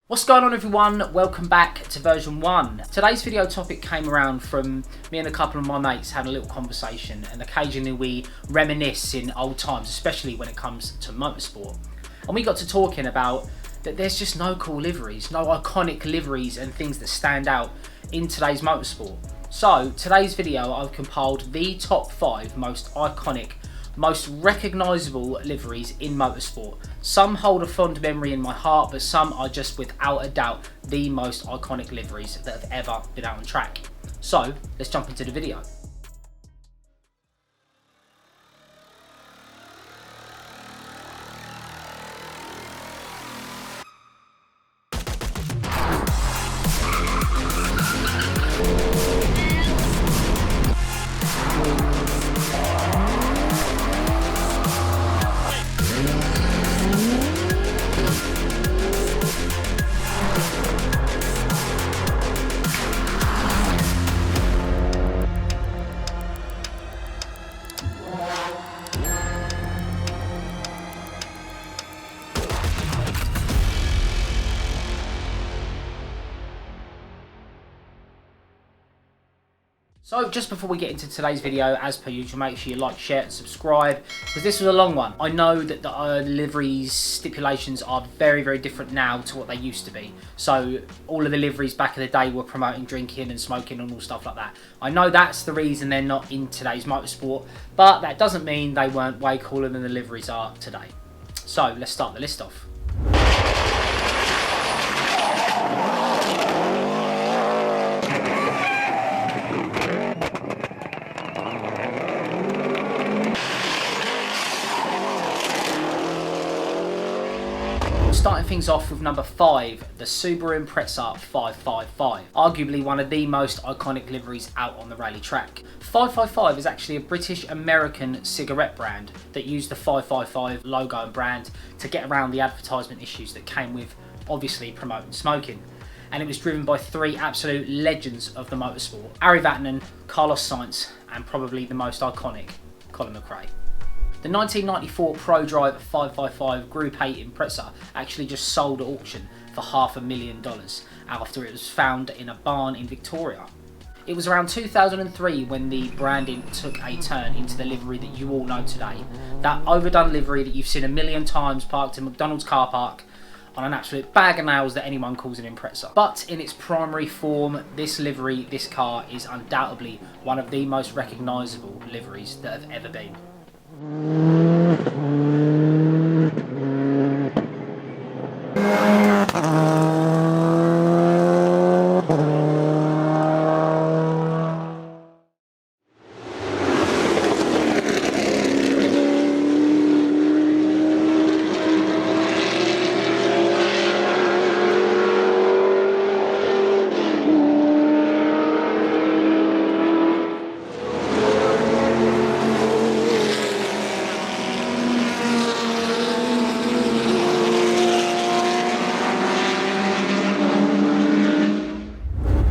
What's going on, everyone? Welcome back to version 1. Today's video topic came around from me and a couple of my mates having a little conversation, and occasionally we reminisce in old times, especially when it comes to motorsport. And we got to talking about that there's just no cool liveries, no iconic liveries and things that stand out in today's motorsport. So today's video, I've compiled the top 5 most iconic, most recognisable liveries in motorsport. Some hold a fond memory in my heart, but some are just without a doubt the most iconic liveries that have ever been out on track. So let's jump into the video. So just before we get into today's video, as per usual, make sure you like, share and subscribe, because this was a long one. I know that the liveries stipulations are very, very different now to what they used to be. So all of the liveries back in the day were promoting drinking and smoking and all stuff like that. I know that's the reason they're not in today's motorsport, but that doesn't mean they weren't way cooler than the liveries are today. So let's start the list off. Starting things off with number 5, the Subaru Impreza 555, arguably one of the most iconic liveries out on the rally track. 555 is actually a British-American cigarette brand that used the 555 logo and brand to get around the advertisement issues that came with obviously promoting smoking. And it was driven by 3 absolute legends of the motorsport: Arie Vatanen, Carlos Sainz, and probably the most iconic, Colin McRae. The 1994 ProDrive 555 Group 8 Impreza actually just sold at auction for $500,000 after it was found in a barn in Victoria. It was around 2003 when the branding took a turn into the livery that you all know today. That overdone livery that you've seen a million times parked in McDonald's car park on an absolute bag of nails that anyone calls an Impreza. But in its primary form, this livery, this car, is undoubtedly one of the most recognisable liveries that have ever been.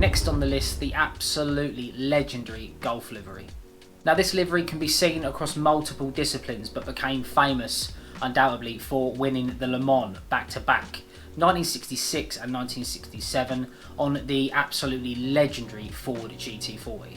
Next on the list, the absolutely legendary Golf livery. Now this livery can be seen across multiple disciplines, but became famous undoubtedly for winning the Le Mans back-to-back, 1966 and 1967, on the absolutely legendary Ford GT40.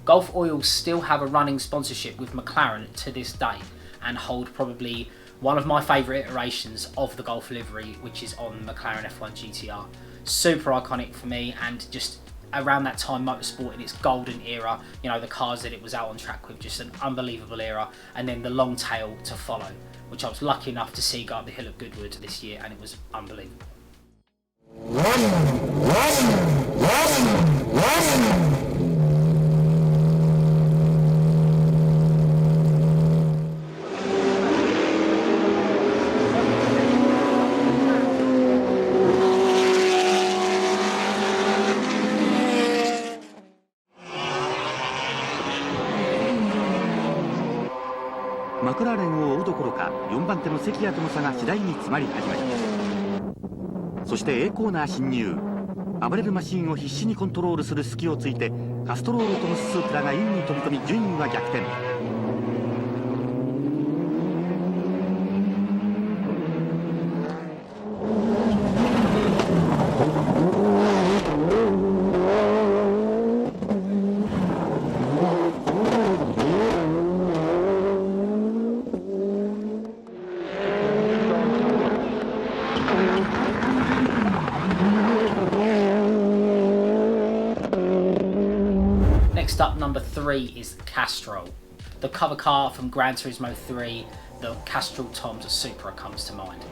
Golf oils still have a running sponsorship with McLaren to this day, and hold probably one of my favourite iterations of the Golf livery, which is on McLaren F1 GTR. Super iconic for me, and just around that time motorsport in its golden era, you know, the cars that it was out on track with, just an unbelievable era, and then the long tail to follow, which I was lucky enough to see go up the hill at Goodwood this year, and it was unbelievable.マクラーレンを追うどころか4番手の関谷との差が次第に詰まり始まります。そして A コーナー進入、暴れるマシンを必死にコントロールする隙をついてカストロールとのスープラがインに飛び込み順位は逆転。Next up, number 3 is Castrol. The cover car from Gran Turismo 3, the Castrol Tom's Supra comes to mind.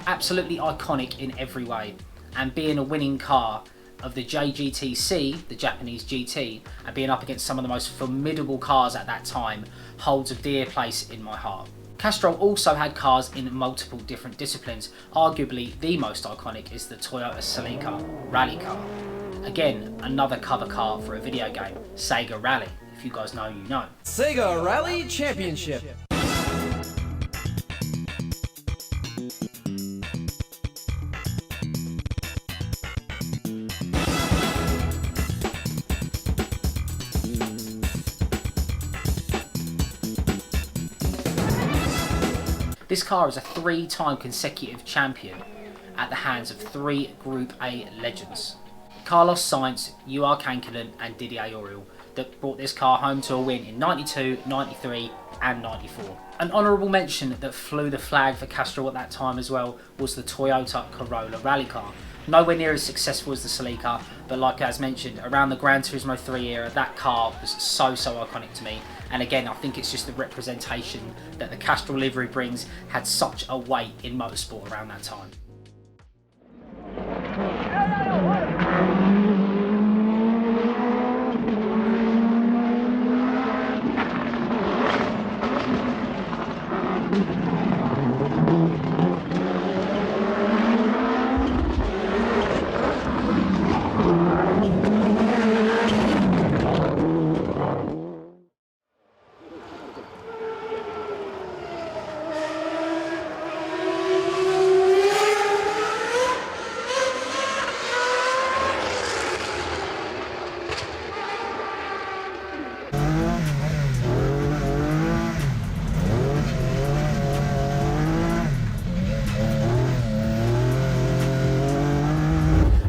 Absolutely iconic in every way, and being a winning car of the JGTC, the Japanese GT, and being up against some of the most formidable cars at that time holds a dear place in my heart. Castrol also had cars in multiple different disciplines. Arguably the most iconic is the Toyota Celica rally car. Again, another cover car for a video game, Sega Rally. If you guys know, you know. Sega Rally Championship. This car is a 3-time consecutive champion at the hands of 3 Group A legends. Carlos Sainz, UR Kankanen and Didier Auriol that brought this car home to a win in 92, 93 and 94. An honourable mention that flew the flag for Castrol at that time as well was the Toyota Corolla rally car. Nowhere near as successful as the Celica, but like as mentioned, around the Gran Turismo 3 era, that car was so iconic to me. And again, I think it's just the representation that the Castrol livery brings had such a weight in motorsport around that time.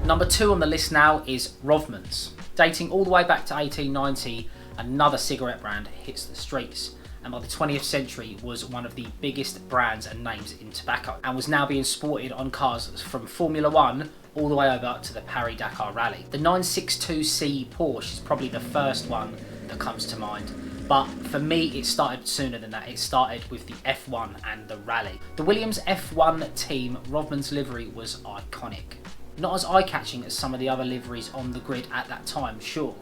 Number 2 on the list now is Rothmans. Dating all the way back to 1890, another cigarette brand hits the streets, and by the 20th century was one of the biggest brands and names in tobacco, and was now being sported on cars from Formula 1 all the way over to the Paris-Dakar Rally. The 962C Porsche is probably the first one that comes to mind, but for me it started sooner than that. It started with the F1 and the Rally. The Williams F1 team Rothmans livery was iconic. Not as eye-catching as some of the other liveries on the grid at that time, sure,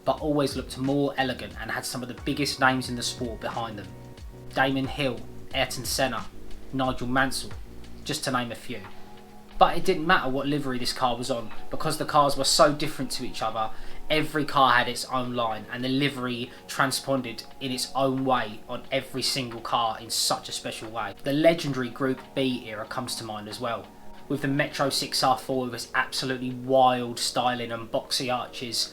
but always looked more elegant and had some of the biggest names in the sport behind them. Damon Hill, Ayrton Senna, Nigel Mansell, just to name a few. But it didn't matter what livery this car was on, because the cars were so different to each other. Every car had its own line, and the livery transponded in its own way on every single car in such a special way. The legendary Group B era comes to mind as well, with the Metro 6R4 with its absolutely wild styling and boxy arches.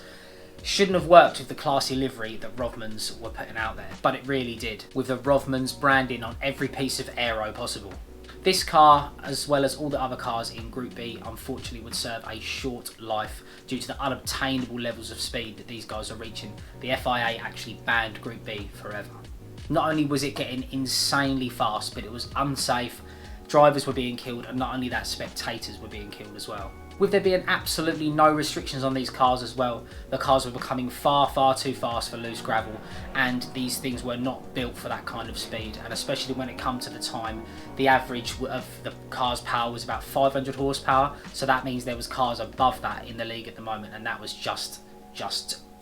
Shouldn't have worked with the classy livery that Rothmans were putting out there, but it really did, with the Rothmans branding on every piece of aero possible. This car, as well as all the other cars in Group B, unfortunately would serve a short life due to the unobtainable levels of speed that these guys are reaching. The FIA actually banned Group B forever. Not only was it getting insanely fast, but it was unsafe. Drivers were being killed, and not only that, spectators were being killed as well. With there being absolutely no restrictions on these cars as well, the cars were becoming far too fast for loose gravel, and these things were not built for that kind of speed. And especially when it come to the time, the average of the car's power was about 500 horsepower, so that means there was cars above that in the league at the moment, and that was just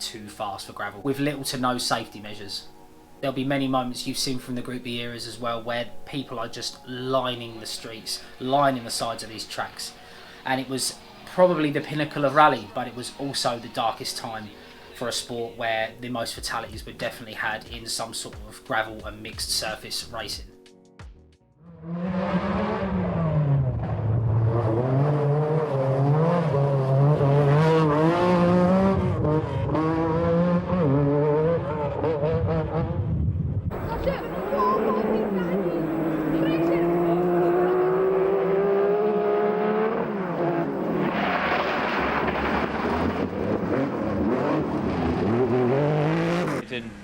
too fast for gravel, with little to no safety measures. There'll be many moments you've seen from the Group B eras as well where people are just lining the streets, lining the sides of these tracks. And it was probably the pinnacle of rally, but it was also the darkest time for a sport where the most fatalities were definitely had in some sort of gravel and mixed surface racing.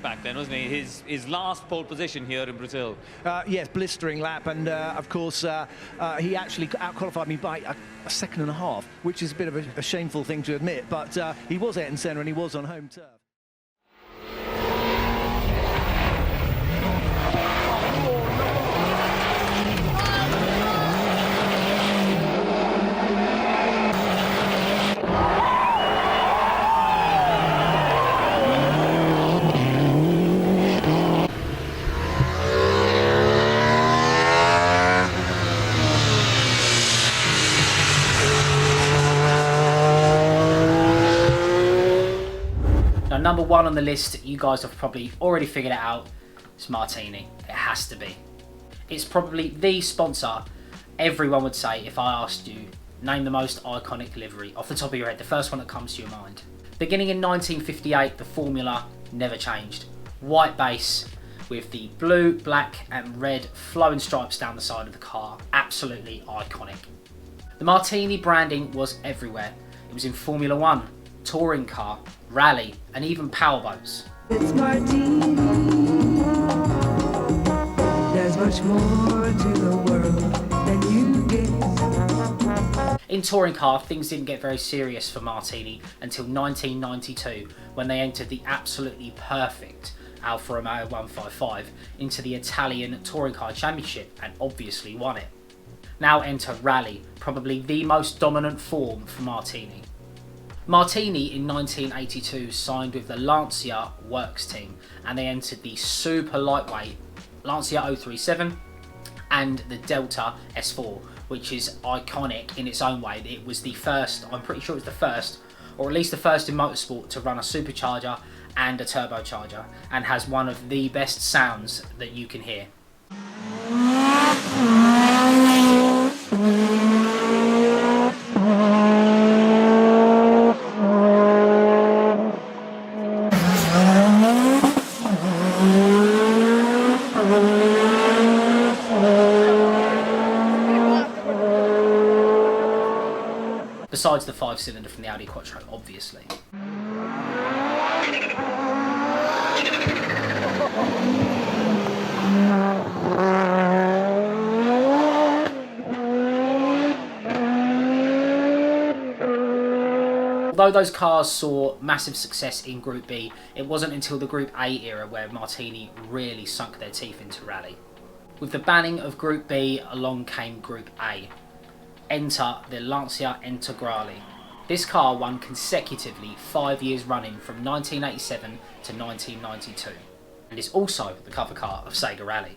Back then, wasn't he? His last pole position here in Brazil. Yes, blistering lap, and of course he actually out-qualified me by a second and a half, which is a bit of a shameful thing to admit, but he was Ayrton Senna and he was on home turf. number one on the list, you guys have probably already figured it out, it's Martini. It has to be. It's probably the sponsor everyone would say if I asked you, name the most iconic livery. Off the top of your head, the first one that comes to your mind. Beginning in 1958, the formula never changed. White base with the blue, black and red flowing stripes down the side of the car. Absolutely iconic. The Martini branding was everywhere. It was in Formula One, touring car, rally and even powerboats. It's Martini. There's much more to the world than you guess. In touring car, things didn't get very serious for Martini until 1992 when they entered the absolutely perfect Alfa Romeo 155 into the Italian Touring Car Championship and obviously won it. Now enter rally, probably the most dominant form for Martini. Martini in 1982 signed with the Lancia Works team and they entered the super lightweight Lancia 037 and the Delta S4, which is iconic in its own way. It was the first, I'm pretty sure it was the first, or at least the first in motorsport to run a supercharger and a turbocharger, and has one of the best sounds that you can hear. Besides the 5-cylinder from the Audi Quattro, obviously. Although those cars saw massive success in Group B, it wasn't until the Group A era where Martini really sunk their teeth into rally. With the banning of Group B, along came Group A. Enter the Lancia Integrale. This car won consecutively 5 years running from 1987 to 1992 and is also the cover car of Sega Rally.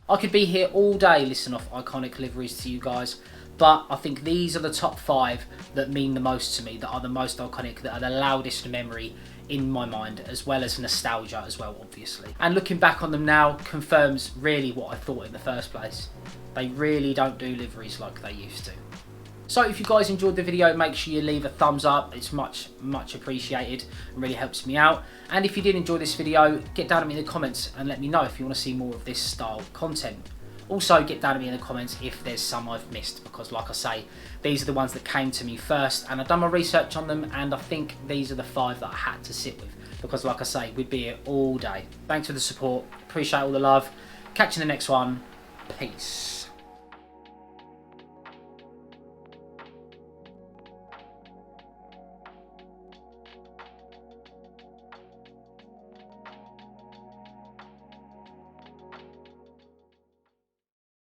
I could be here all day listing off iconic liveries to you guys, but I think these are the top 5 that mean the most to me, that are the most iconic, that are the loudest memory in my mind, as well as nostalgia as well, obviously. And looking back on them now confirms really what I thought in the first place. They really don't do liveries like they used to. So if you guys enjoyed the video, make sure you leave a thumbs up. It's much appreciated and really helps me out. And if you did enjoy this video, get down at me in the comments and let me know if you want to see more of this style content. Also get down at me in the comments if there's some I've missed, because like I say, these are the ones that came to me first and I've done my research on them, and I think these are the 5 that I had to sit with, because like I say, we'd be here all day. Thanks for the support, appreciate all the love, catch you in the next one, peace.